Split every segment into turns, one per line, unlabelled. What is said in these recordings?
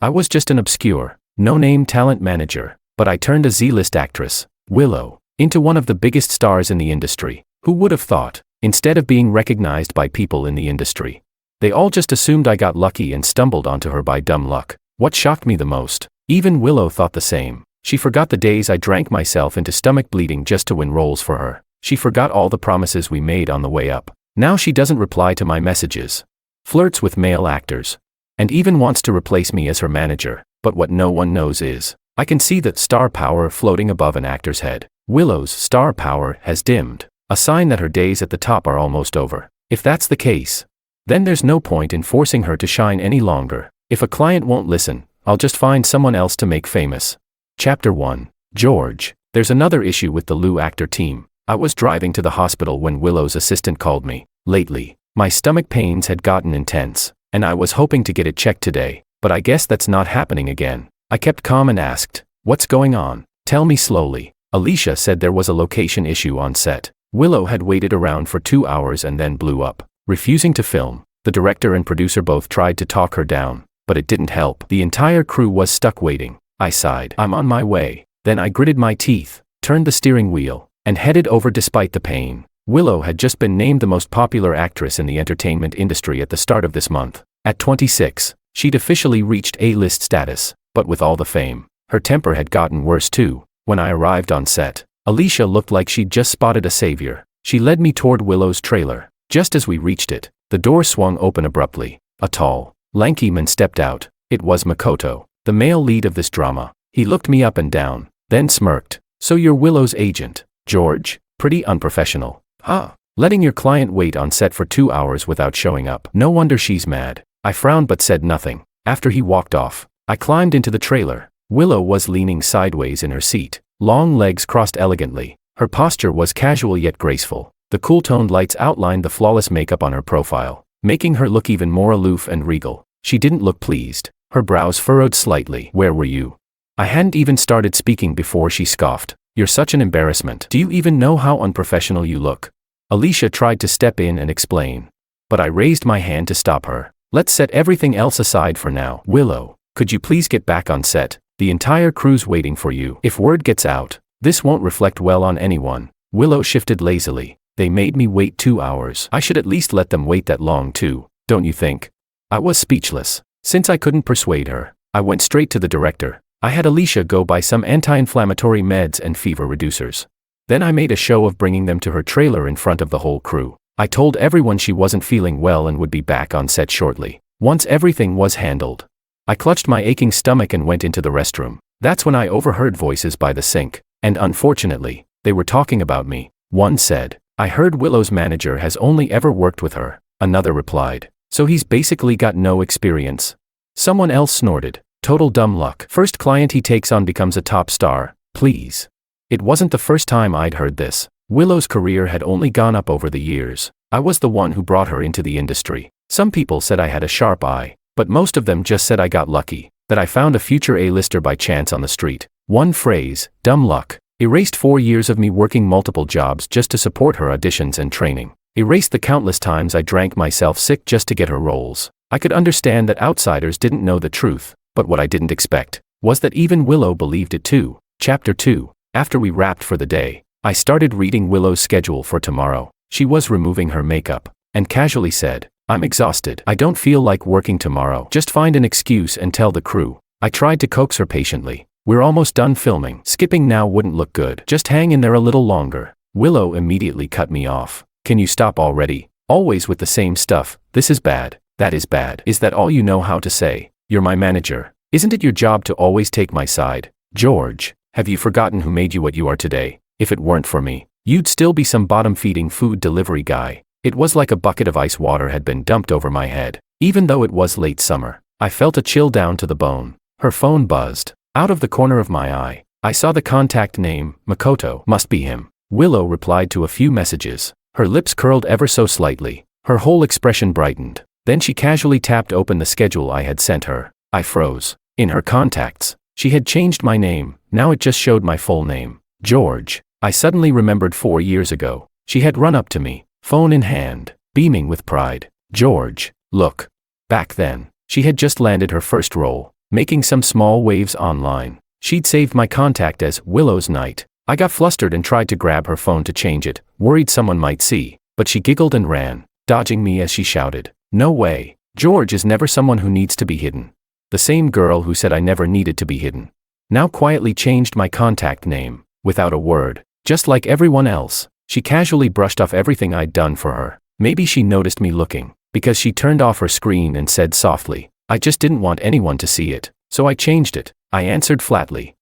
I was just an obscure, no-name talent manager, but I turned a Z-list actress, Willow, into one of the biggest stars in the industry. Who would have thought? Instead of being recognized by people in the industry, they all just assumed I got lucky and stumbled onto her by dumb luck. What shocked me the most? Even Willow thought the same. She forgot the days I drank myself into stomach bleeding just to win roles for her. She forgot all the promises we made on the way up. Now she doesn't reply to my messages, flirts with male actors, and even wants to replace me as her manager. But what no one knows is, I can see that star power floating above an actor's head. Willow's star power has dimmed, a sign that her days at the top are almost over. If that's the case, then there's no point in forcing her to shine any longer. If a client won't listen, I'll just find someone else to make famous. Chapter 1. George. There's another issue with the Lou actor team. I was driving to the hospital when Willow's assistant called me. Lately, my stomach pains had gotten intense, and I was hoping to get it checked today, but I guess that's not happening again. I kept calm and asked, "What's going on? Tell me slowly." Alicia said there was a location issue on set. Willow had waited around for 2 hours and then blew up, refusing to film. The director and producer both tried to talk her down, but it didn't help. The entire crew was stuck waiting. I sighed. "I'm on my way." Then I gritted my teeth, turned the steering wheel, and headed over despite the pain. Willow had just been named the most popular actress in the entertainment industry at the start of this month. At 26, she'd officially reached A-list status, but with all the fame, her temper had gotten worse too. When I arrived on set, Alicia looked like she'd just spotted a savior. She led me toward Willow's trailer. Just as we reached it, the door swung open abruptly. A tall, lanky man stepped out. It was Makoto, the male lead of this drama. He looked me up and down, then smirked. "So you're Willow's agent, George? Pretty unprofessional. Huh? Letting your client wait on set for 2 hours without showing up. No wonder she's mad." I frowned but said nothing. After he walked off, I climbed into the trailer. Willow was leaning sideways in her seat, long legs crossed elegantly. Her posture was casual yet graceful. The cool-toned lights outlined the flawless makeup on her profile, making her look even more aloof and regal. She didn't look pleased. Her brows furrowed slightly. "Where were you?" I hadn't even started speaking before she scoffed. "You're such an embarrassment. Do you even know how unprofessional you look?" Alicia tried to step in and explain, but I raised my hand to stop her. "Let's set everything else aside for now. Willow, could you please get back on set? The entire crew's waiting for you. If word gets out, this won't reflect well on anyone." Willow shifted lazily. "They made me wait 2 hours. I should at least let them wait that long too, don't you think?" I was speechless. Since I couldn't persuade her, I went straight to the director. I had Alicia go buy some anti-inflammatory meds and fever reducers. Then I made a show of bringing them to her trailer in front of the whole crew. I told everyone she wasn't feeling well and would be back on set shortly. Once everything was handled, I clutched my aching stomach and went into the restroom. That's when I overheard voices by the sink, and unfortunately, they were talking about me. One said, "I heard Willow's manager has only ever worked with her." Another replied, "So he's basically got no experience." Someone else snorted, "Total dumb luck. First client he takes on becomes a top star, please." It wasn't the first time I'd heard this. Willow's career had only gone up over the years. I was the one who brought her into the industry. Some people said I had a sharp eye, but most of them just said I got lucky, that I found a future A-lister by chance on the street. One phrase, dumb luck, erased 4 years of me working multiple jobs just to support her auditions and training. Erased the countless times I drank myself sick just to get her roles. I could understand that outsiders didn't know the truth, but what I didn't expect was that even Willow believed it too. Chapter 2. After we wrapped for the day, I started reading Willow's schedule for tomorrow. She was removing her makeup, and casually said, "I'm exhausted. I don't feel like working tomorrow. Just find an excuse and tell the crew." I tried to coax her patiently. "We're almost done filming. Skipping now wouldn't look good. Just hang in there a little longer." Willow immediately cut me off. "Can you stop already? Always with the same stuff. This is bad. That is bad. Is that all you know how to say? You're my manager. Isn't it your job to always take my side? George, have you forgotten who made you what you are today? If it weren't for me, you'd still be some bottom-feeding food delivery guy." It was like a bucket of ice water had been dumped over my head. Even though it was late summer, I felt a chill down to the bone. Her phone buzzed. Out of the corner of my eye, I saw the contact name, Makoto. Must be him. Willow replied to a few messages. Her lips curled ever so slightly. Her whole expression brightened. Then she casually tapped open the schedule I had sent her. I froze. In her contacts, she had changed my name. Now it just showed my full name, George. I suddenly remembered 4 years ago. She had run up to me, phone in hand, beaming with pride. "George, look." Back then, she had just landed her first role. making some small waves online. She'd saved my contact as Willow's Night. I got flustered and tried to grab her phone to change it, worried someone might see, but she giggled and ran, dodging me as she shouted, "No way, George is never someone who needs to be hidden." The same girl who said I never needed to be hidden. Now quietly changed my contact name, without a word, just like everyone else. She casually brushed off everything I'd done for her. Maybe she noticed me looking, because she turned off her screen and said softly, "I just didn't want anyone to see it, so I changed it." I answered flatly,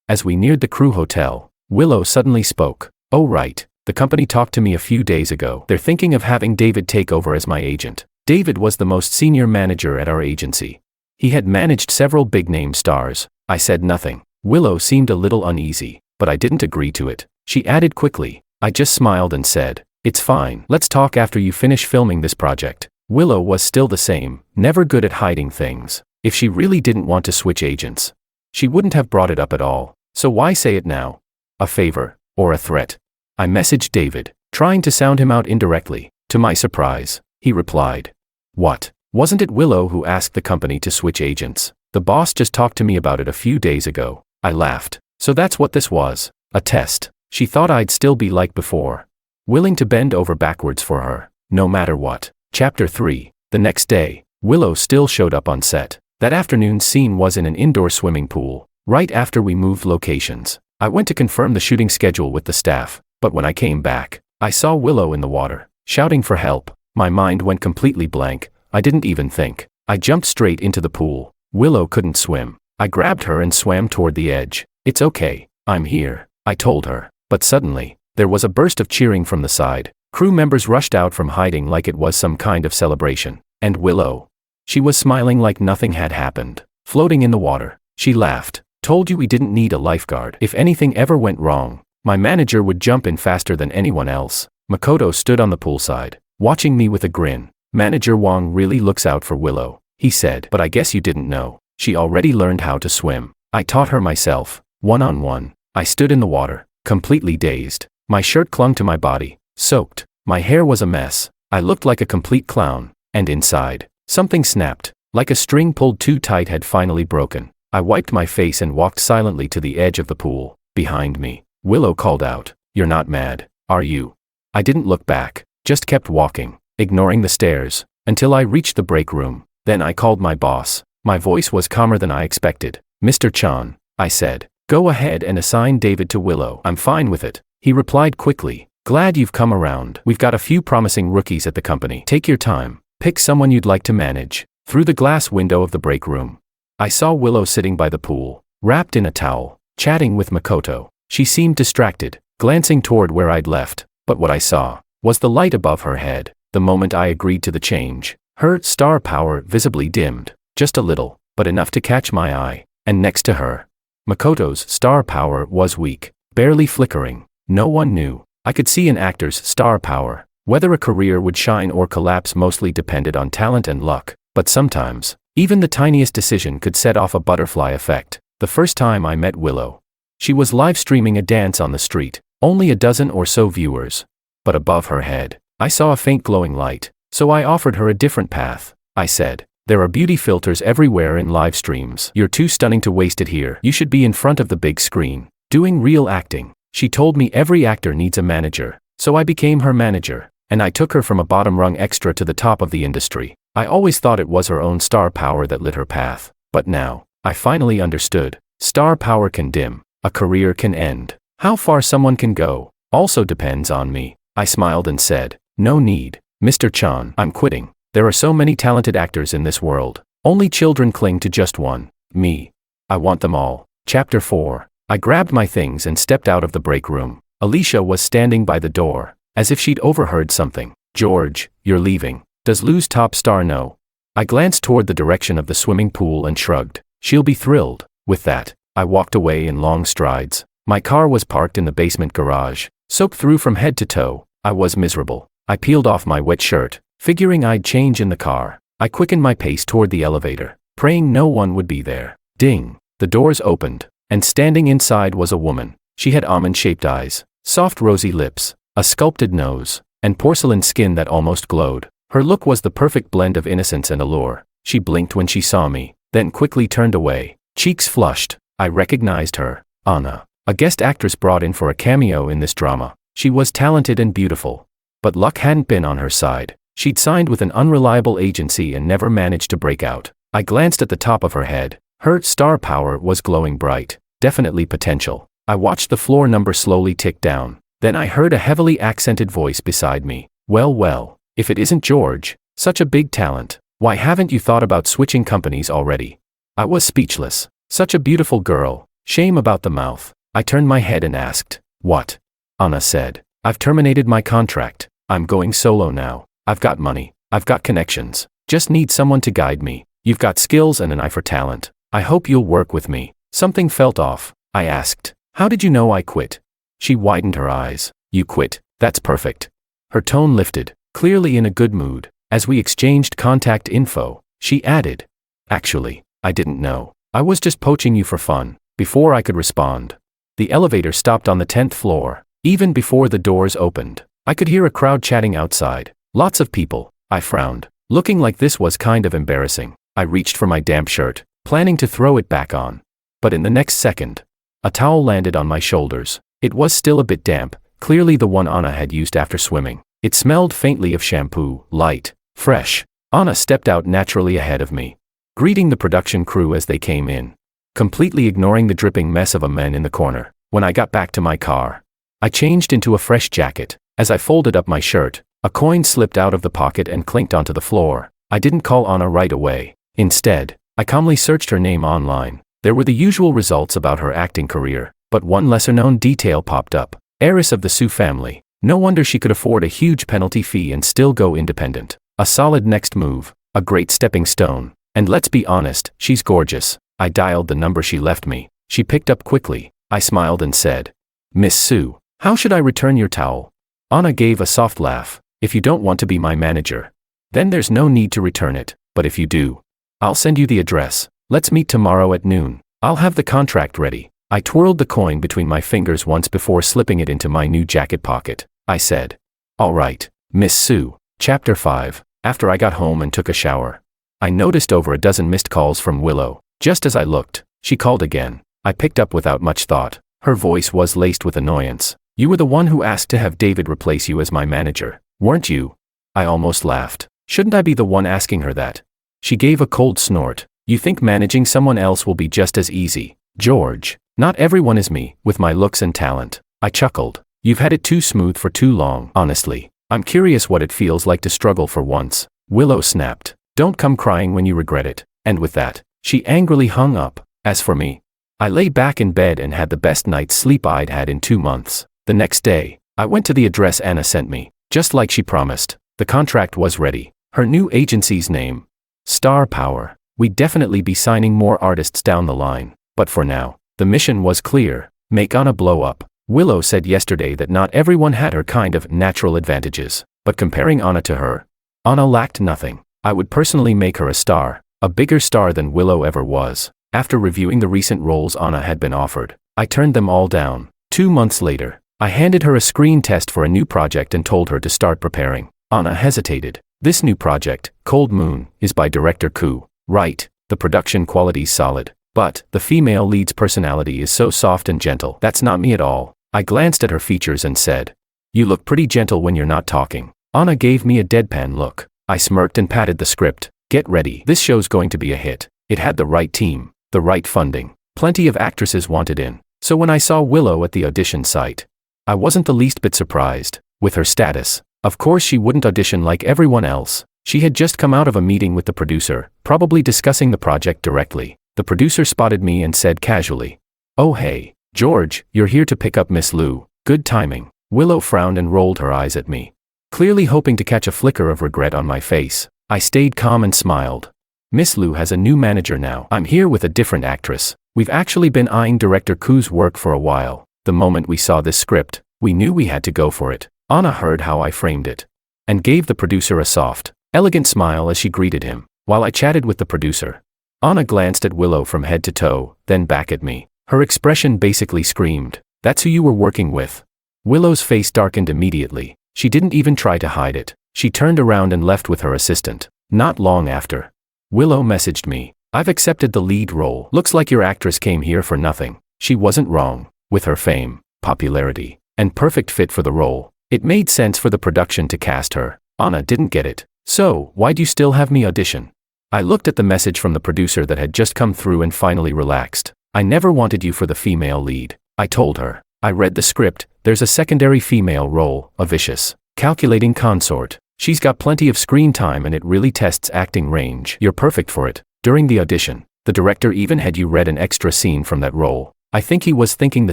As we neared the crew hotel, Willow suddenly spoke. "Oh right, the company talked to me a few days ago. They're thinking of having David take over as my agent." David was the most senior manager at our agency. He had managed several big-name stars. I said nothing. Willow seemed a little uneasy, but I didn't agree to it. She added quickly. I just smiled and said, "It's fine. Let's talk after you finish filming this project." Willow was still the same, never good at hiding things. If she really didn't want to switch agents, she wouldn't have brought it up at all. So why say it now? A favor, or a threat? I messaged David, trying to sound him out indirectly. To my surprise, he replied, "What? Wasn't it Willow who asked the company to switch agents? The boss just talked to me about it a few days ago." I laughed. So that's what this was. A test. She thought I'd still be like before, willing to bend over backwards for her, no matter what. Chapter 3. The next day, Willow still showed up on set. That afternoon's scene was in an indoor swimming pool, right after we moved locations. I went to confirm the shooting schedule with the staff, but when I came back, I saw Willow in the water, shouting for help. My mind went completely blank. I didn't even think. I jumped straight into the pool. Willow couldn't swim. I grabbed her and swam toward the edge. "It's okay, I'm here," I told her. But suddenly, there was a burst of cheering from the side. Crew members rushed out from hiding like it was some kind of celebration. And Willow. She was smiling like nothing had happened, floating in the water. She laughed. "Told you we didn't need a lifeguard. If anything ever went wrong, my manager would jump in faster than anyone else." Makoto stood on the poolside, watching me with a grin. "Manager Wong really looks out for Willow," he said. "But I guess you didn't know. She already learned how to swim. I taught her myself, one-on-one." I stood in the water, completely dazed. My shirt clung to my body, soaked. My hair was a mess. I looked like a complete clown. And inside, something snapped, like a string pulled too tight had finally broken. I wiped my face and walked silently to the edge of the pool. Behind me, Willow called out, "You're not mad, are you?" I didn't look back, just kept walking, ignoring the stares, until I reached the break room. Then I called my boss. My voice was calmer than I expected. "Mr. Chan," I said, "go ahead and assign David to Willow." "I'm fine with it," he replied quickly. "Glad you've come around. We've got a few promising rookies at the company. Take your time. Pick someone you'd like to manage." Through the glass window of the break room, I saw Willow sitting by the pool, wrapped in a towel, chatting with Makoto. She seemed distracted, glancing toward where I'd left, but what I saw was the light above her head. The moment I agreed to the change, her star power visibly dimmed, just a little, but enough to catch my eye. And next to her, Makoto's star power was weak, barely flickering. No one knew. I could see an actor's star power. Whether a career would shine or collapse mostly depended on talent and luck, but sometimes, even the tiniest decision could set off a butterfly effect. The first time I met Willow, she was live streaming a dance on the street, only a dozen or so viewers. But above her head, I saw a faint glowing light, so I offered her a different path. I said, "There are beauty filters everywhere in live streams. You're too stunning to waste it here. You should be in front of the big screen, doing real acting." She told me every actor needs a manager, so I became her manager. And I took her from a bottom-rung extra to the top of the industry. I always thought it was her own star power that lit her path, but now, I finally understood. Star power can dim, a career can end. How far someone can go also depends on me. I smiled and said, "No need, Mr. Chan, I'm quitting. There are so many talented actors in this world. Only children cling to just one, me. I want them all." Chapter 4. I grabbed my things and stepped out of the break room. Alicia was standing by the door, as if she'd overheard something. "George, you're leaving. Does Lou's top star know?" I glanced toward the direction of the swimming pool and shrugged. "She'll be thrilled." With that, I walked away in long strides. My car was parked in the basement garage, soaked through from head to toe. I was miserable. I peeled off my wet shirt, figuring I'd change in the car. I quickened my pace toward the elevator, praying no one would be there. Ding! The doors opened, and standing inside was a woman. She had almond-shaped eyes, soft rosy lips, a sculpted nose, and porcelain skin that almost glowed. Her look was the perfect blend of innocence and allure. She blinked when she saw me, then quickly turned away, cheeks flushed. I recognized her. Anna, a guest actress brought in for a cameo in this drama. She was talented and beautiful. But luck hadn't been on her side. She'd signed with an unreliable agency and never managed to break out. I glanced at the top of her head. Her star power was glowing bright. Definitely potential. I watched the floor number slowly tick down. Then I heard a heavily accented voice beside me. Well, if it isn't George, such a big talent, why haven't you thought about switching companies already? I was speechless. Such a beautiful girl. Shame about the mouth. I turned my head and asked, "What?" Anna said, "I've terminated my contract. I'm going solo now. I've got money. I've got connections. Just need someone to guide me. You've got skills and an eye for talent. I hope you'll work with me." Something felt off. I asked, "How did you know I quit?" She widened her eyes. "You quit. That's perfect." Her tone lifted, clearly in a good mood. As we exchanged contact info, she added, "Actually, I didn't know. I was just poaching you for fun." Before I could respond, the elevator stopped on the 10th floor. Even before the doors opened, I could hear a crowd chatting outside. Lots of people. I frowned. Looking like this was kind of embarrassing. I reached for my damp shirt, planning to throw it back on. But in the next second, a towel landed on my shoulders. It was still a bit damp, clearly the one Anna had used after swimming. It smelled faintly of shampoo, light, fresh. Anna stepped out naturally ahead of me, greeting the production crew as they came in, completely ignoring the dripping mess of a man in the corner. When I got back to my car, I changed into a fresh jacket. As I folded up my shirt, a coin slipped out of the pocket and clinked onto the floor. I didn't call Anna right away. Instead, I calmly searched her name online. There were the usual results about her acting career, but one lesser-known detail popped up. Heiress of the Sue family. No wonder she could afford a huge penalty fee and still go independent. A solid next move, a great stepping stone. And let's be honest, she's gorgeous. I dialed the number she left me. She picked up quickly. I smiled and said, "Miss Sue, how should I return your towel?" Anna gave a soft laugh. "If you don't want to be my manager, then there's no need to return it. But if you do, I'll send you the address. Let's meet tomorrow at noon. I'll have the contract ready." I twirled the coin between my fingers once before slipping it into my new jacket pocket. I said, "All right, Miss Sue." Chapter 5. After I got home and took a shower, I noticed over a dozen missed calls from Willow. Just as I looked, she called again. I picked up without much thought. Her voice was laced with annoyance. "You were the one who asked to have David replace you as my manager, weren't you?" I almost laughed. Shouldn't I be the one asking her that? She gave a cold snort. "You think managing someone else will be just as easy, George? Not everyone is me, with my looks and talent." I chuckled. "You've had it too smooth for too long, honestly. I'm curious what it feels like to struggle for once." Willow snapped. "Don't come crying when you regret it." And with that, she angrily hung up. As for me, I lay back in bed and had the best night's sleep I'd had in 2 months. The next day, I went to the address Anna sent me. Just like she promised, the contract was ready. Her new agency's name, Star Power. We'd definitely be signing more artists down the line. But for now, the mission was clear. Make Anna blow up. Willow said yesterday that not everyone had her kind of natural advantages. But comparing Anna to her, Anna lacked nothing. I would personally make her a star, a bigger star than Willow ever was. After reviewing the recent roles Anna had been offered, I turned them all down. 2 months later, I handed her a screen test for a new project and told her to start preparing. Anna hesitated. "This new project, Cold Moon, is by director Koo. Right, the production quality's solid. But the female lead's personality is so soft and gentle. That's not me at all." I glanced at her features and said, "You look pretty gentle when you're not talking." Anna gave me a deadpan look. I smirked and patted the script. "Get ready. This show's going to be a hit." It had the right team, the right funding, plenty of actresses wanted in. So when I saw Willow at the audition site, I wasn't the least bit surprised. With her status, of course she wouldn't audition like everyone else. She had just come out of a meeting with the producer, probably discussing the project directly. The producer spotted me and said casually, "Oh hey, George, you're here to pick up Miss Lou. Good timing." Willow frowned and rolled her eyes at me, clearly hoping to catch a flicker of regret on my face. I stayed calm and smiled. "Miss Lou has a new manager now. I'm here with a different actress. We've actually been eyeing director Koo's work for a while. The moment we saw this script, we knew we had to go for it." Anna heard how I framed it, and gave the producer a soft, elegant smile as she greeted him. While I chatted with the producer, Anna glanced at Willow from head to toe, then back at me. Her expression basically screamed, "That's who you were working with." Willow's face darkened immediately. She didn't even try to hide it. She turned around and left with her assistant. Not long after, Willow messaged me, I've accepted the lead role. Looks like your actress came here for nothing. She wasn't wrong. With her fame, popularity, and perfect fit for the role, it made sense for the production to cast her. Anna didn't get it. So, why'd you still have me audition? I looked at the message from the producer that had just come through and finally relaxed. I never wanted you for the female lead, I told her. I read the script. There's a secondary female role, a vicious, calculating consort. She's got plenty of screen time and it really tests acting range. You're perfect for it. During the audition, the director even had you read an extra scene from that role. I think he was thinking the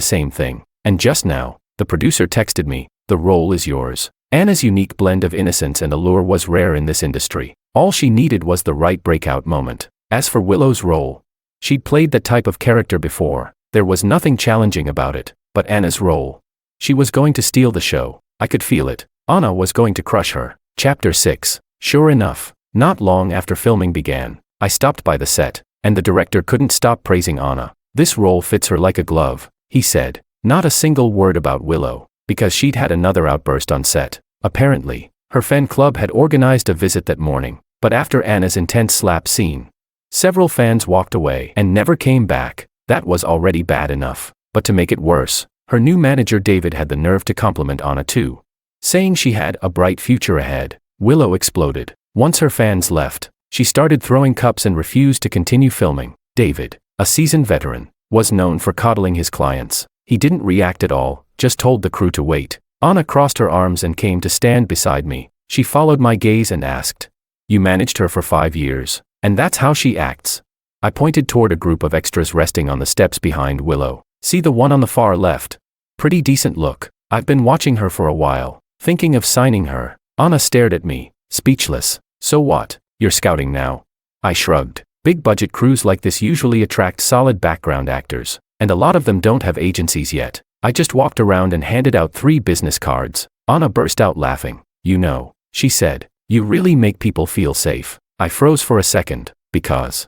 same thing. And just now, the producer texted me, the role is yours. Anna's unique blend of innocence and allure was rare in this industry. All she needed was the right breakout moment. As for Willow's role, she'd played that type of character before. There was nothing challenging about it. But Anna's role, she was going to steal the show. I could feel it. Anna was going to crush her. Chapter 6. Sure enough, not long after filming began, I stopped by the set, and the director couldn't stop praising Anna. This role fits her like a glove, he said. Not a single word about Willow, because she'd had another outburst on set. Apparently, her fan club had organized a visit that morning, but after Anna's intense slap scene, several fans walked away and never came back. That was already bad enough. But to make it worse, her new manager David had the nerve to compliment Anna too, saying she had a bright future ahead. Willow exploded. Once her fans left, she started throwing cups and refused to continue filming. David, a seasoned veteran, was known for coddling his clients. He didn't react at all, just told the crew to wait. Anna crossed her arms and came to stand beside me. She followed my gaze and asked, "You managed her for 5 years, and that's how she acts?" I pointed toward a group of extras resting on the steps behind Willow. "See the one on the far left? Pretty decent look. I've been watching her for a while, thinking of signing her." Anna stared at me, speechless. "So what? You're scouting now?" I shrugged. Big budget crews like this usually attract solid background actors, and a lot of them don't have agencies yet. I just walked around and handed out 3 business cards. Anna burst out laughing. "You know," she said, "you really make people feel safe." I froze for a second, because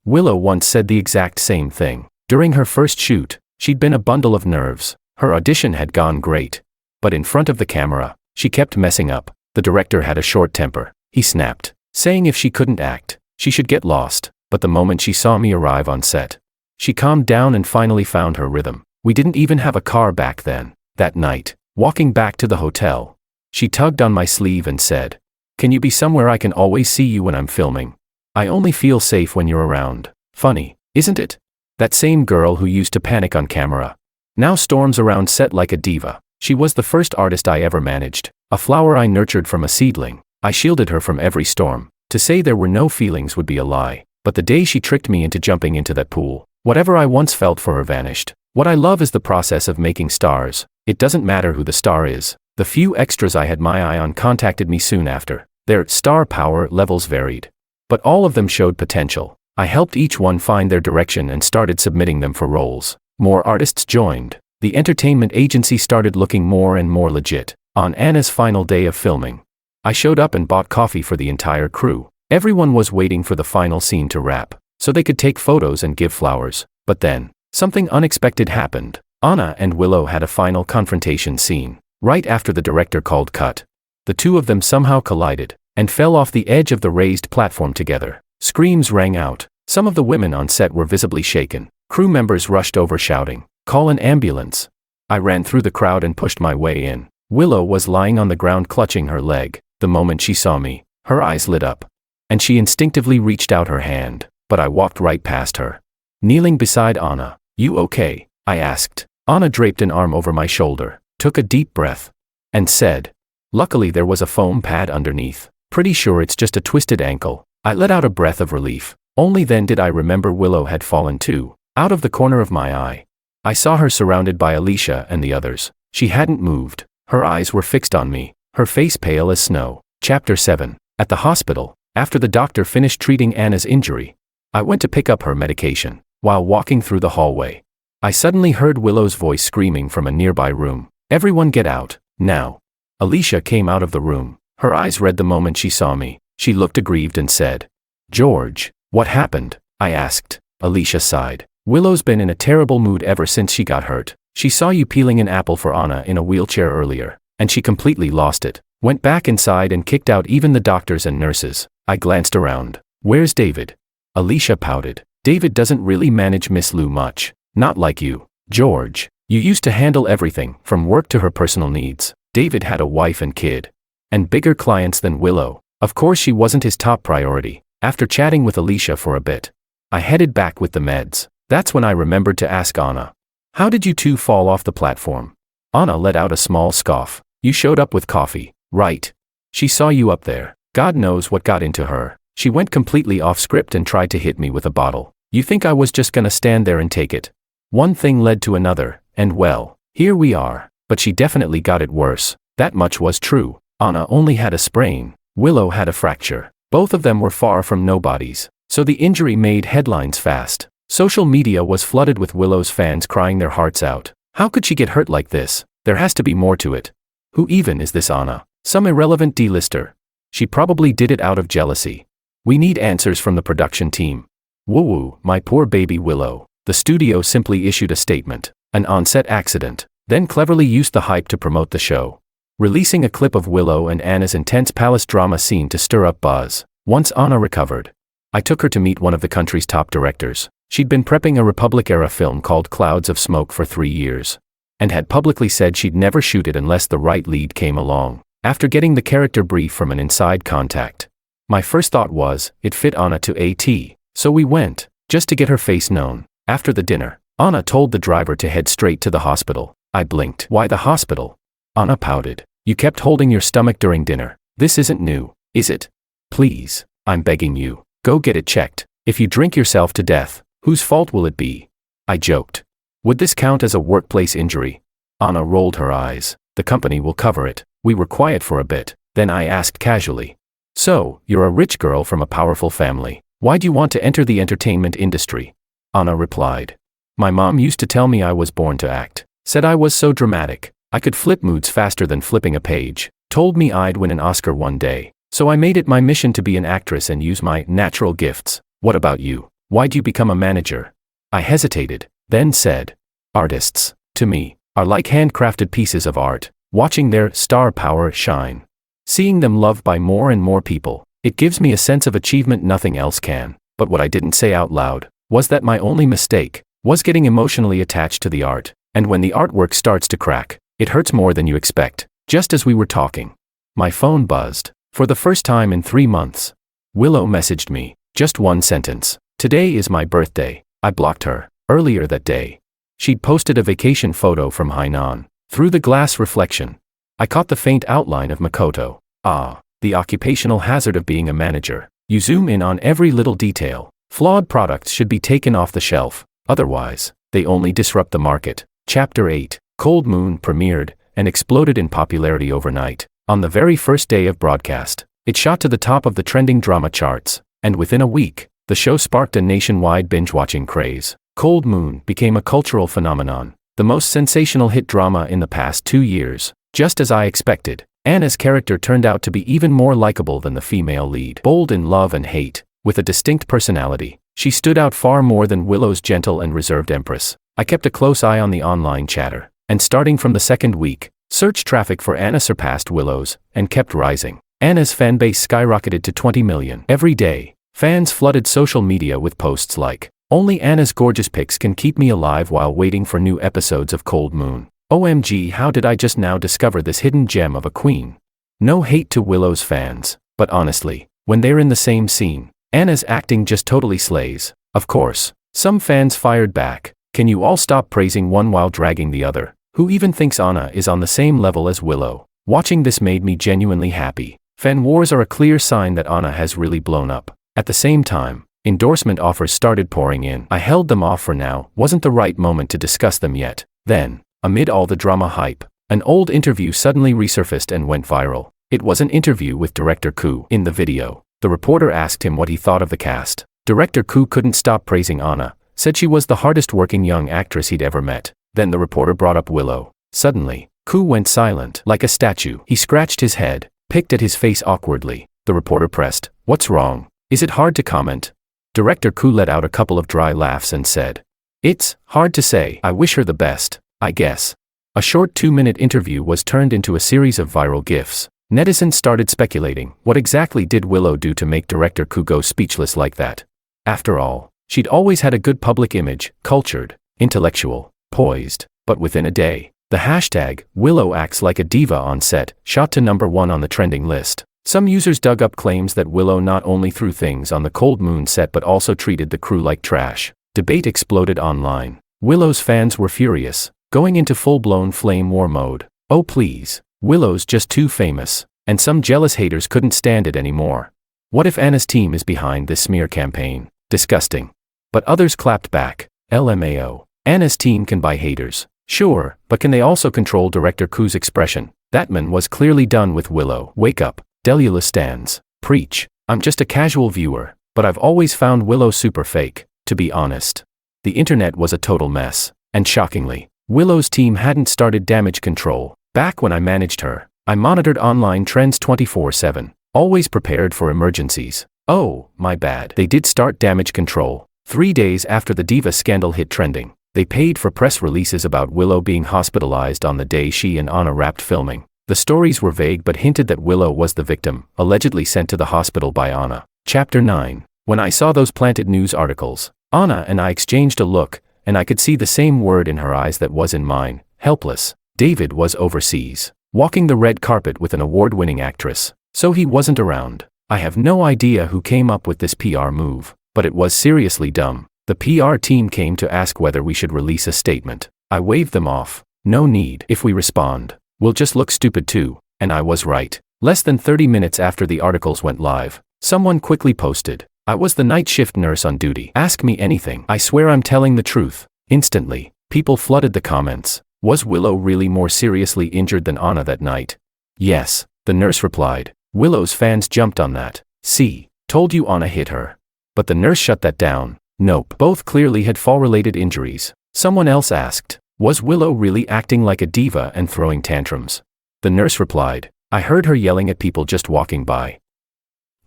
Willow once said the exact same thing. During her first shoot, she'd been a bundle of nerves. Her audition had gone great. But in front of the camera, she kept messing up. The director had a short temper. He snapped, saying if she couldn't act, she should get lost. But the moment she saw me arrive on set, she calmed down and finally found her rhythm. We didn't even have a car back then. That night, walking back to the hotel, she tugged on my sleeve and said, "Can you be somewhere I can always see you when I'm filming? I only feel safe when you're around." Funny, isn't it? That same girl who used to panic on camera now storms around set like a diva. She was the first artist I ever managed, a flower I nurtured from a seedling. I shielded her from every storm. To say there were no feelings would be a lie. But the day she tricked me into jumping into that pool, whatever I once felt for her vanished. What I love is the process of making stars. It doesn't matter who the star is. The few extras I had my eye on contacted me soon after. Their star power levels varied, but all of them showed potential. I helped each one find their direction and started submitting them for roles. More artists joined. The entertainment agency started looking more and more legit. On Anna's final day of filming, I showed up and bought coffee for the entire crew. Everyone was waiting for the final scene to wrap, so they could take photos and give flowers. But then, something unexpected happened. Anna and Willow had a final confrontation scene. Right after the director called cut, the two of them somehow collided and fell off the edge of the raised platform together. Screams rang out. Some of the women on set were visibly shaken. Crew members rushed over shouting, "Call an ambulance." I ran through the crowd and pushed my way in. Willow was lying on the ground clutching her leg. The moment she saw me, her eyes lit up, and she instinctively reached out her hand, but I walked right past her. Kneeling beside Anna, "You okay?" I asked. Anna draped an arm over my shoulder, took a deep breath, and said, "Luckily there was a foam pad underneath. Pretty sure it's just a twisted ankle." I let out a breath of relief. Only then did I remember Willow had fallen too. Out of the corner of my eye, I saw her surrounded by Alicia and the others. She hadn't moved. Her eyes were fixed on me, her face pale as snow. Chapter 7. At the hospital, after the doctor finished treating Anna's injury, I went to pick up her medication. While walking through the hallway, I suddenly heard Willow's voice screaming from a nearby room, "Everyone get out, now." Alicia came out of the room. Her eyes red the moment she saw me. She looked aggrieved and said, "George, what happened?" I asked. Alicia sighed. "Willow's been in a terrible mood ever since she got hurt. She saw you peeling an apple for Anna in a wheelchair earlier, and she completely lost it. Went back inside and kicked out even the doctors and nurses." I glanced around. "Where's David?" Alicia pouted. David doesn't really manage Miss Lou much. Not like you, George. You used to handle everything, from work to her personal needs. David had a wife and kid. And bigger clients than Willow. Of course she wasn't his top priority. After chatting with Alicia for a bit, I headed back with the meds. That's when I remembered to ask Anna. How did you two fall off the platform? Anna let out a small scoff. You showed up with coffee, right? She saw you up there. God knows what got into her. She went completely off script and tried to hit me with a bottle. You think I was just gonna stand there and take it? One thing led to another, and well, here we are. But she definitely got it worse. That much was true. Anna only had a sprain. Willow had a fracture. Both of them were far from nobodies. So the injury made headlines fast. Social media was flooded with Willow's fans crying their hearts out. How could she get hurt like this? There has to be more to it. Who even is this Anna? Some irrelevant D-lister. She probably did it out of jealousy. We need answers from the production team. Woo-woo, my poor baby Willow. The studio simply issued a statement. An on-set accident. Then cleverly used the hype to promote the show. Releasing a clip of Willow and Anna's intense palace drama scene to stir up buzz. Once Anna recovered, I took her to meet one of the country's top directors. She'd been prepping a Republic-era film called Clouds of Smoke for 3 years. And had publicly said she'd never shoot it unless the right lead came along. After getting the character brief from an inside contact, my first thought was, it fit Anna to a T. So we went, just to get her face known. After the dinner, Anna told the driver to head straight to the hospital. I blinked. Why the hospital? Anna pouted. You kept holding your stomach during dinner. This isn't new, is it? Please, I'm begging you, go get it checked. If you drink yourself to death, whose fault will it be? I joked. Would this count as a workplace injury? Anna rolled her eyes. The company will cover it. We were quiet for a bit. Then I asked casually. So, you're a rich girl from a powerful family. Why do you want to enter the entertainment industry? Anna replied. My mom used to tell me I was born to act. Said I was so dramatic. I could flip moods faster than flipping a page. Told me I'd win an Oscar one day. So I made it my mission to be an actress and use my natural gifts. What about you? Why'd you become a manager? I hesitated, then said. Artists, to me, are like handcrafted pieces of art. Watching their star power shine. Seeing them loved by more and more people. It gives me a sense of achievement nothing else can. But what I didn't say out loud was that my only mistake was getting emotionally attached to the art. And when the artwork starts to crack, it hurts more than you expect. Just as we were talking, my phone buzzed. For the first time in 3 months. Willow messaged me. Just one sentence. Today is my birthday. I blocked her. Earlier that day, she'd posted a vacation photo from Hainan. Through the glass reflection, I caught the faint outline of Makoto. Ah, the occupational hazard of being a manager. You zoom in on every little detail. Flawed products should be taken off the shelf. Otherwise, they only disrupt the market. Chapter 8. Cold Moon premiered and exploded in popularity overnight. On the very first day of broadcast, it shot to the top of the trending drama charts, and within a week, the show sparked a nationwide binge-watching craze. Cold Moon became a cultural phenomenon, the most sensational hit drama in the past 2 years. Just as I expected, Anna's character turned out to be even more likable than the female lead. Bold in love and hate, with a distinct personality, she stood out far more than Willow's gentle and reserved empress. I kept a close eye on the online chatter, and starting from the second week, search traffic for Anna surpassed Willow's, and kept rising. Anna's fanbase skyrocketed to 20 million. Every day, fans flooded social media with posts like, only Anna's gorgeous pics can keep me alive while waiting for new episodes of Cold Moon. OMG, how did I just now discover this hidden gem of a queen? No hate to Willow's fans, but honestly, when they're in the same scene, Anna's acting just totally slays. Of course, some fans fired back. Can you all stop praising one while dragging the other? Who even thinks Anna is on the same level as Willow? Watching this made me genuinely happy. Fan wars are a clear sign that Anna has really blown up. At the same time, endorsement offers started pouring in. I held them off for now. Wasn't the right moment to discuss them yet. Then, amid all the drama hype, an old interview suddenly resurfaced and went viral. It was an interview with director Koo. In the video, the reporter asked him what he thought of the cast. Director Koo couldn't stop praising Anna, said she was the hardest working young actress he'd ever met. Then the reporter brought up Willow. Suddenly, Koo went silent, like a statue. He scratched his head, picked at his face awkwardly. The reporter pressed, "What's wrong? Is it hard to comment?" Director Koo let out a couple of dry laughs and said, "It's hard to say. I wish her the best, I guess." A short 2-minute interview was turned into a series of viral GIFs. Netizens started speculating, what exactly did Willow do to make Director Koo go speechless like that? After all, she'd always had a good public image, cultured, intellectual, poised. But within a day, the hashtag Willow acts like a diva on set shot to #1 on the trending list. Some users dug up claims that Willow not only threw things on the Cold Moon set but also treated the crew like trash. Debate exploded online. Willow's fans were furious, going into full-blown flame war mode. Oh please, Willow's just too famous. And some jealous haters couldn't stand it anymore. What if Anna's team is behind this smear campaign? Disgusting. But others clapped back. LMAO. Anna's team can buy haters. Sure, but can they also control director Ku's expression? That man was clearly done with Willow. Wake up. Delula stands. Preach. I'm just a casual viewer, but I've always found Willow super fake, to be honest. The internet was a total mess. And shockingly, Willow's team hadn't started damage control. Back when I managed her, I monitored online trends 24/7, always prepared for emergencies. Oh, my bad. They did start damage control. 3 days after the diva scandal hit trending, they paid for press releases about Willow being hospitalized on the day she and Anna wrapped filming. The stories were vague but hinted that Willow was the victim, allegedly sent to the hospital by Anna. Chapter 9. When I saw those planted news articles, Anna and I exchanged a look, and I could see the same word in her eyes that was in mine: helpless. David was overseas, walking the red carpet with an award-winning actress, so he wasn't around. I have no idea who came up with this PR move, but it was seriously dumb. The PR team came to ask whether we should release a statement. I waved them off. No need. If we respond, we'll just look stupid too. And I was right. Less than 30 minutes after the articles went live, someone quickly posted, "I was the night shift nurse on duty. Ask me anything. I swear I'm telling the truth." Instantly, people flooded the comments. Was Willow really more seriously injured than Anna that night? Yes, the nurse replied. Willow's fans jumped on that. See, told you Anna hit her. But the nurse shut that down. Nope. Both clearly had fall-related injuries. Someone else asked, was Willow really acting like a diva and throwing tantrums? The nurse replied, I heard her yelling at people just walking by.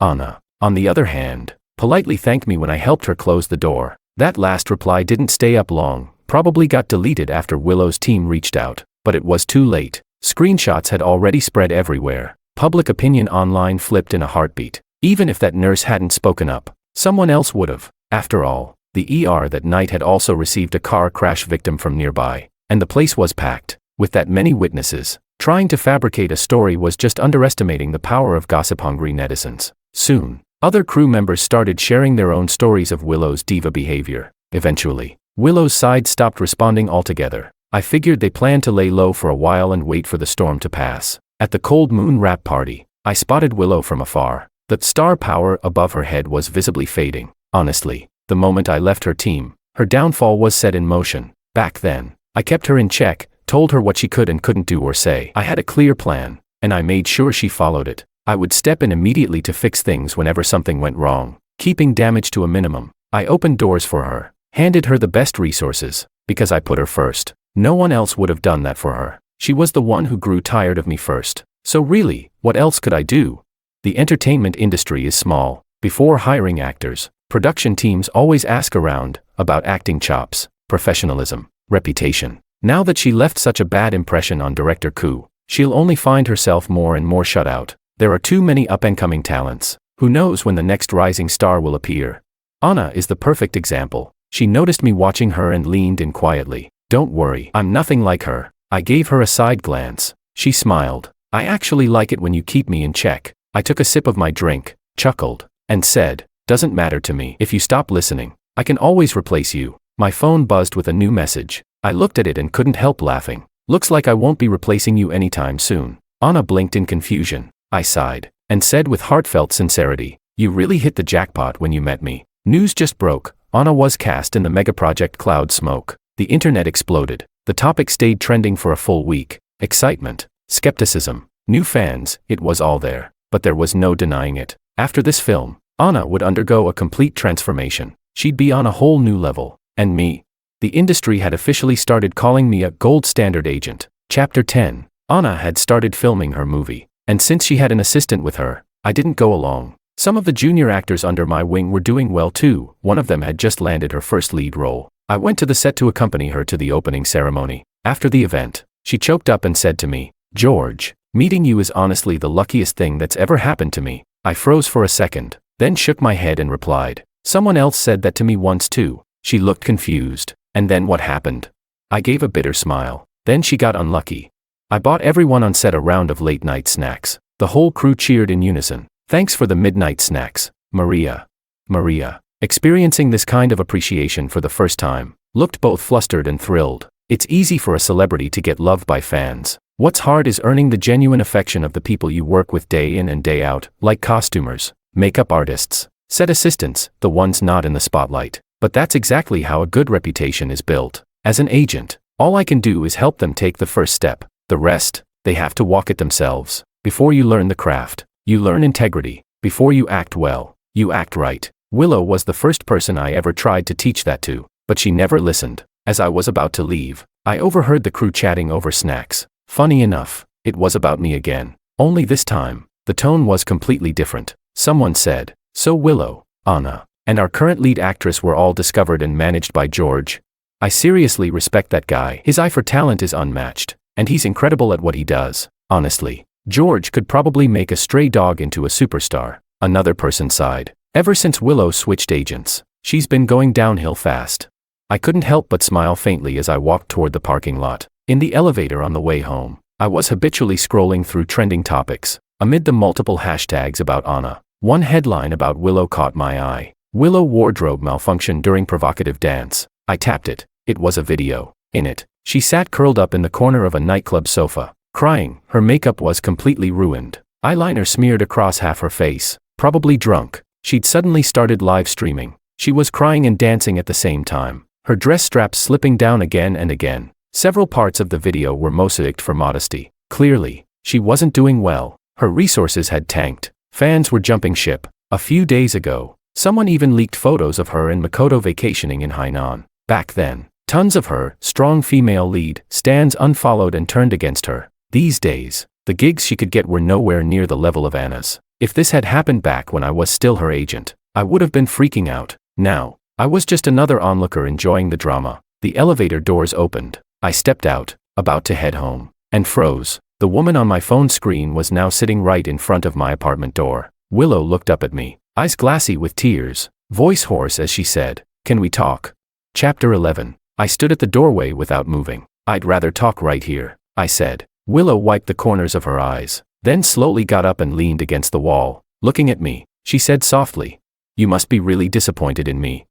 Anna, on the other hand, politely thanked me when I helped her close the door. That last reply didn't stay up long, probably got deleted after Willow's team reached out, but it was too late. Screenshots had already spread everywhere. Public opinion online flipped in a heartbeat. Even if that nurse hadn't spoken up, someone else would've. After all, the ER that night had also received a car crash victim from nearby, and the place was packed. With that many witnesses, trying to fabricate a story was just underestimating the power of gossip-hungry netizens. Soon, other crew members started sharing their own stories of Willow's diva behavior. Eventually, Willow's side stopped responding altogether. I figured they planned to lay low for a while and wait for the storm to pass. At the Cold Moon wrap party, I spotted Willow from afar. The star power above her head was visibly fading. Honestly, the moment I left her team, her downfall was set in motion. Back then, I kept her in check, told her what she could and couldn't do or say. I had a clear plan, and I made sure she followed it. I would step in immediately to fix things whenever something went wrong, keeping damage to a minimum. I opened doors for her, handed her the best resources, because I put her first. No one else would have done that for her. She was the one who grew tired of me first. So really, what else could I do? The entertainment industry is small. Before hiring actors, production teams always ask around about acting chops, professionalism, reputation. Now that she left such a bad impression on director Ku, she'll only find herself more and more shut out. There are too many up-and-coming talents. Who knows when the next rising star will appear? Anna is the perfect example. She noticed me watching her and leaned in quietly. Don't worry, I'm nothing like her. I gave her a side glance. She smiled. I actually like it when you keep me in check. I took a sip of my drink, chuckled, and said, doesn't matter to me. If you stop listening, I can always replace you. My phone buzzed with a new message. I looked at it and couldn't help laughing. Looks like I won't be replacing you anytime soon. Anna blinked in confusion. I sighed, and said with heartfelt sincerity, you really hit the jackpot when you met me. News just broke. Anna was cast in the mega-project Cloud Smoke. The internet exploded. The topic stayed trending for a full week. Excitement, skepticism, new fans, it was all there. But there was no denying it. After this film, Anna would undergo a complete transformation. She'd be on a whole new level. And me? The industry had officially started calling me a gold standard agent. Chapter 10. Anna had started filming her movie. And since she had an assistant with her, I didn't go along. Some of the junior actors under my wing were doing well too. One of them had just landed her first lead role. I went to the set to accompany her to the opening ceremony. After the event, she choked up and said to me, George, meeting you is honestly the luckiest thing that's ever happened to me. I froze for a second, then shook my head and replied, Someone else said that to me once too. She looked confused. And then what happened? I gave a bitter smile. Then she got unlucky. I bought everyone on set a round of late-night snacks. The whole crew cheered in unison. Thanks for the midnight snacks, Maria. Maria, experiencing this kind of appreciation for the first time, looked both flustered and thrilled. It's easy for a celebrity to get loved by fans. What's hard is earning the genuine affection of the people you work with day in and day out, like costumers, makeup artists, set assistants, the ones not in the spotlight. But that's exactly how a good reputation is built. As an agent, all I can do is help them take the first step. The rest, they have to walk it themselves. Before you learn the craft, you learn integrity. Before you act well, you act right. Willow was the first person I ever tried to teach that to, but she never listened. As I was about to leave, I overheard the crew chatting over snacks. Funny enough, it was about me again. Only this time, the tone was completely different. Someone said, "So Willow, Anna, and our current lead actress were all discovered and managed by George. I seriously respect that guy. His eye for talent is unmatched, and he's incredible at what he does. Honestly, George could probably make a stray dog into a superstar." Another person sighed. Ever since Willow switched agents, she's been going downhill fast. I couldn't help but smile faintly as I walked toward the parking lot. In the elevator on the way home, I was habitually scrolling through trending topics. Amid the multiple hashtags about Anna, one headline about Willow caught my eye. Willow wardrobe malfunction during provocative dance. I tapped it. It was a video. In it, she sat curled up in the corner of a nightclub sofa, crying. Her makeup was completely ruined. Eyeliner smeared across half her face. Probably drunk, she'd suddenly started live streaming. She was crying and dancing at the same time, her dress straps slipping down again and again. Several parts of the video were mosaicked for modesty. Clearly, she wasn't doing well. Her resources had tanked. Fans were jumping ship. A few days ago, someone even leaked photos of her and Makoto vacationing in Hainan. Back then, tons of her, strong female lead, stans unfollowed and turned against her. These days, the gigs she could get were nowhere near the level of Anna's. If this had happened back when I was still her agent, I would have been freaking out. Now, I was just another onlooker enjoying the drama. The elevator doors opened. I stepped out, about to head home, and froze. The woman on my phone screen was now sitting right in front of my apartment door. Willow looked up at me, eyes glassy with tears, voice hoarse as she said, "Can we talk?" Chapter 11. I stood at the doorway without moving. "I'd rather talk right here," I said. Willow wiped the corners of her eyes, then slowly got up and leaned against the wall. Looking at me, she said softly, "You must be really disappointed in me.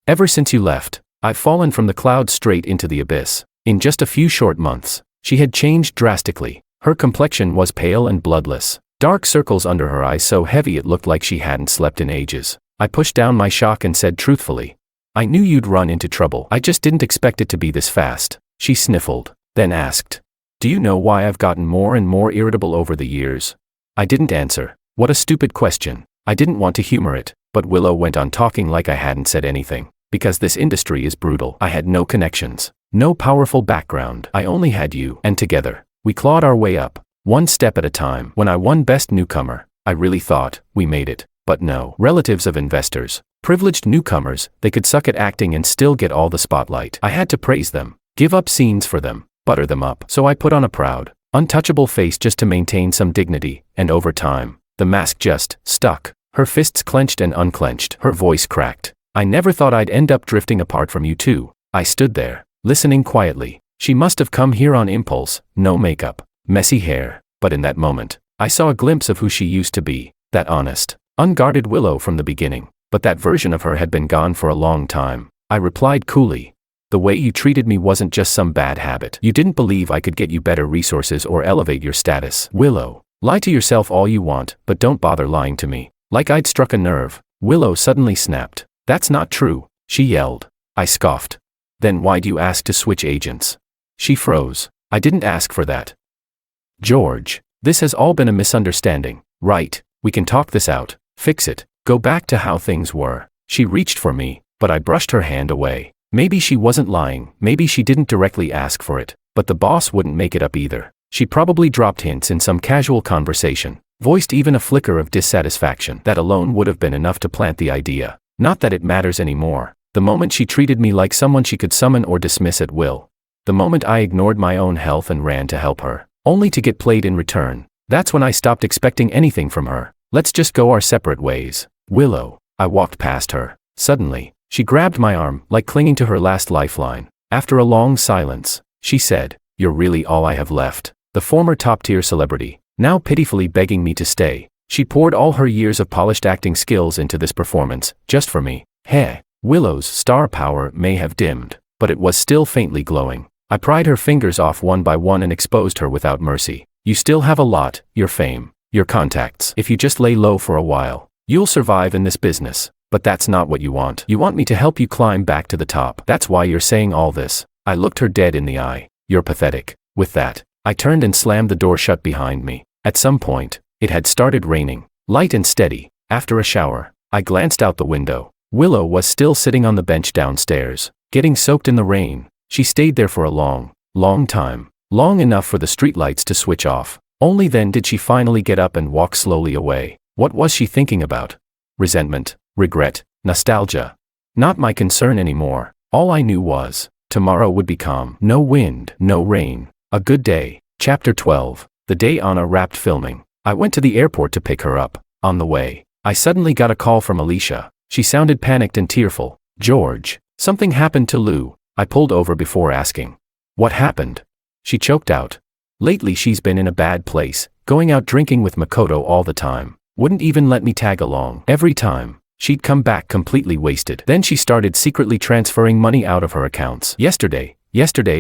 Ever since you left, I've fallen from the clouds straight into the abyss." In just a few short months, she had changed drastically. Her complexion was pale and bloodless, dark circles under her eyes so heavy it looked like she hadn't slept in ages. I pushed down my shock and said truthfully, "I knew you'd run into trouble. I just didn't expect it to be this fast." She sniffled, then asked, "Do you know why I've gotten more and more irritable over the years?" I didn't answer. What a stupid question. I didn't want to humor it, but Willow went on talking like I hadn't said anything. Because this industry is brutal. I had no connections, no powerful background. I only had you, and together, we clawed our way up, one step at a time. When I won Best Newcomer, I really thought, we made it. But no. Relatives of investors, privileged newcomers, they could suck at acting and still get all the spotlight. I had to praise them, give up scenes for them, butter them up. So I put on a proud, untouchable face just to maintain some dignity, and over time, the mask just stuck. Her fists clenched and unclenched. Her voice cracked. "I never thought I'd end up drifting apart from you too." I stood there, listening quietly. She must have come here on impulse, no makeup, messy hair, but in that moment, I saw a glimpse of who she used to be, that honest, unguarded Willow from the beginning. But that version of her had been gone for a long time. I replied coolly, "The way you treated me wasn't just some bad habit. You didn't believe I could get you better resources or elevate your status." Willow, lie to yourself all you want, but don't bother lying to me. Like I'd struck a nerve, Willow suddenly snapped. "That's not true," she yelled. I scoffed. "Then why'd you ask to switch agents?" She froze. "I didn't ask for that. George, this has all been a misunderstanding, right? We can talk this out, fix it, go back to how things were." She reached for me, but I brushed her hand away. Maybe she wasn't lying, maybe she didn't directly ask for it, but the boss wouldn't make it up either. She probably dropped hints in some casual conversation, voiced even a flicker of dissatisfaction. That alone would have been enough to plant the idea. Not that it matters anymore. The moment she treated me like someone she could summon or dismiss at will. The moment I ignored my own health and ran to help her, only to get played in return. That's when I stopped expecting anything from her. Let's just go our separate ways. Willow, I walked past her. Suddenly, she grabbed my arm, like clinging to her last lifeline. After a long silence, she said, "You're really all I have left." The former top-tier celebrity, now pitifully begging me to stay. She poured all her years of polished acting skills into this performance, just for me. Heh. Willow's star power may have dimmed, but it was still faintly glowing. I pried her fingers off one by one and exposed her without mercy. You still have a lot, your fame, your contacts. If you just lay low for a while, you'll survive in this business. But that's not what you want. You want me to help you climb back to the top. That's why you're saying all this. I looked her dead in the eye. You're pathetic. With that, I turned and slammed the door shut behind me. At some point, it had started raining, light and steady. After a shower, I glanced out the window. Willow was still sitting on the bench downstairs, getting soaked in the rain. She stayed there for a long, long time. Long enough for the streetlights to switch off. Only then did she finally get up and walk slowly away. What was she thinking about? Resentment, regret, nostalgia. Not my concern anymore. All I knew was, tomorrow would be calm. No wind, no rain. A good day. Chapter 12. The day Anna wrapped filming, I went to the airport to pick her up. On the way, I suddenly got a call from Alicia. She sounded panicked and tearful. "George, something happened to Lou." I pulled over before asking. "What happened?" She choked out. "Lately she's been in a bad place, going out drinking with Makoto all the time. Wouldn't even let me tag along. Every time, she'd come back completely wasted. Then she started secretly transferring money out of her accounts. Yesterday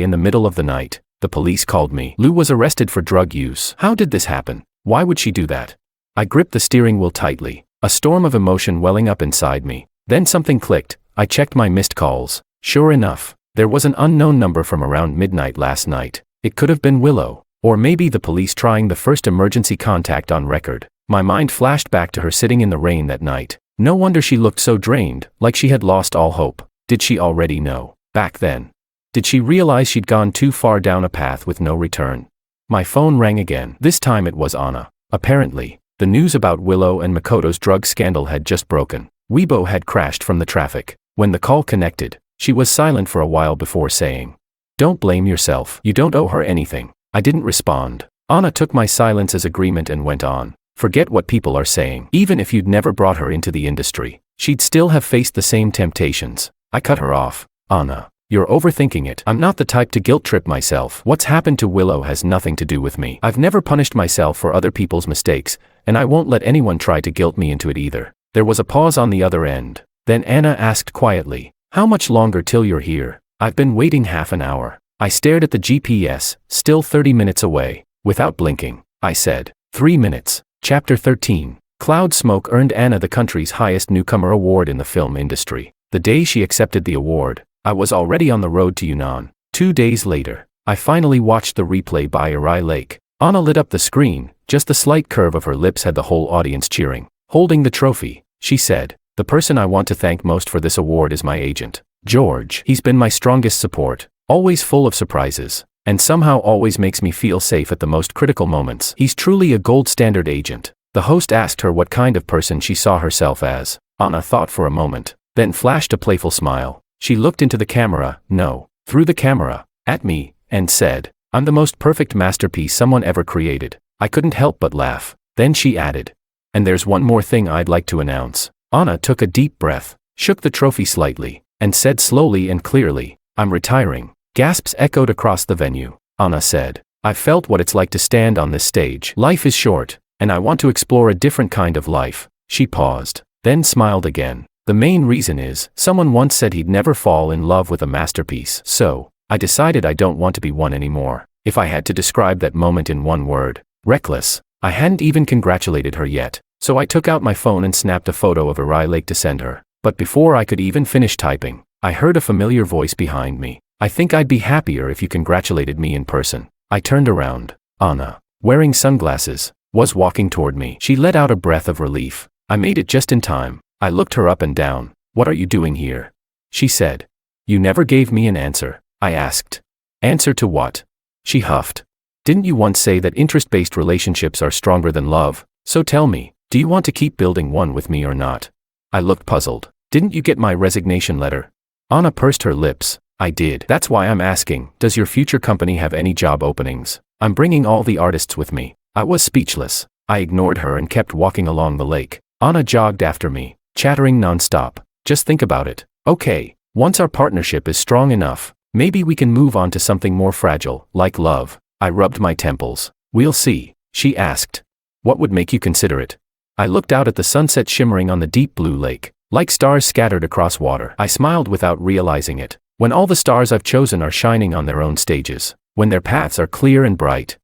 in the middle of the night, the police called me. Lou was arrested for drug use." How did this happen? Why would she do that? I gripped the steering wheel tightly, a storm of emotion welling up inside me. Then something clicked. I checked my missed calls. Sure enough, there was an unknown number from around midnight last night. It could have been Willow, or maybe the police trying the first emergency contact on record. My mind flashed back to her sitting in the rain that night. No wonder she looked so drained, like she had lost all hope. Did she already know, back then? Did she realize she'd gone too far down a path with no return? My phone rang again. This time it was Anna. Apparently, the news about Willow and Makoto's drug scandal had just broken. Weibo had crashed from the traffic. When the call connected, she was silent for a while before saying, "Don't blame yourself. You don't owe her anything." I didn't respond. Anna took my silence as agreement and went on. "Forget what people are saying. Even if you'd never brought her into the industry, she'd still have faced the same temptations." I cut her off. "Anna, you're overthinking it. I'm not the type to guilt trip myself. What's happened to Willow has nothing to do with me. I've never punished myself for other people's mistakes, and I won't let anyone try to guilt me into it either." There was a pause on the other end. Then Anna asked quietly, "How much longer till you're here?" "I've been waiting half an hour." I stared at the GPS, still 30 minutes away. Without blinking, I said, 3 minutes. Chapter 13. Cloud Smoke earned Anna the country's highest newcomer award in the film industry. The day she accepted the award, I was already on the road to Yunnan. 2 days later, I finally watched the replay by Uri Lake. Anna lit up the screen. Just the slight curve of her lips had the whole audience cheering. Holding the trophy, she said, "The person I want to thank most for this award is my agent, George. He's been my strongest support, always full of surprises, and somehow always makes me feel safe at the most critical moments. He's truly a gold standard agent." The host asked her what kind of person she saw herself as. Anna thought for a moment, then flashed a playful smile. She looked into the camera, no, through the camera, at me, and said, "I'm the most perfect masterpiece someone ever created." I couldn't help but laugh. Then she added, "And there's one more thing I'd like to announce." Anna took a deep breath, shook the trophy slightly, and said slowly and clearly, "I'm retiring." Gasps echoed across the venue. Anna said, "I've felt what it's like to stand on this stage. Life is short, and I want to explore a different kind of life." She paused, then smiled again. "The main reason is, someone once said he'd never fall in love with a masterpiece. So, I decided I don't want to be one anymore." If I had to describe that moment in one word, reckless. I hadn't even congratulated her yet, so I took out my phone and snapped a photo of Uri Lake to send her. But before I could even finish typing, I heard a familiar voice behind me. "I think I'd be happier if you congratulated me in person." I turned around. Anna, wearing sunglasses, was walking toward me. She let out a breath of relief. I made it just in time. I looked her up and down. "What are you doing here?" she said. "You never gave me an answer," I asked. "Answer to what?" She huffed. "Didn't you once say that interest-based relationships are stronger than love? So tell me, do you want to keep building one with me or not?" I looked puzzled. "Didn't you get my resignation letter?" Anna pursed her lips. "I did. That's why I'm asking, does your future company have any job openings? I'm bringing all the artists with me." I was speechless. I ignored her and kept walking along the lake. Anna jogged after me. chattering nonstop. Just think about it. Okay, once our partnership is strong enough, maybe we can move on to something more fragile, like love. I rubbed my temples. We'll see, she asked. What would make you consider it? I looked out at the sunset shimmering on the deep blue lake, like stars scattered across water. I smiled without realizing it. When all the stars I've chosen are shining on their own stages, when their paths are clear and bright.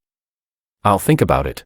I'll think about it.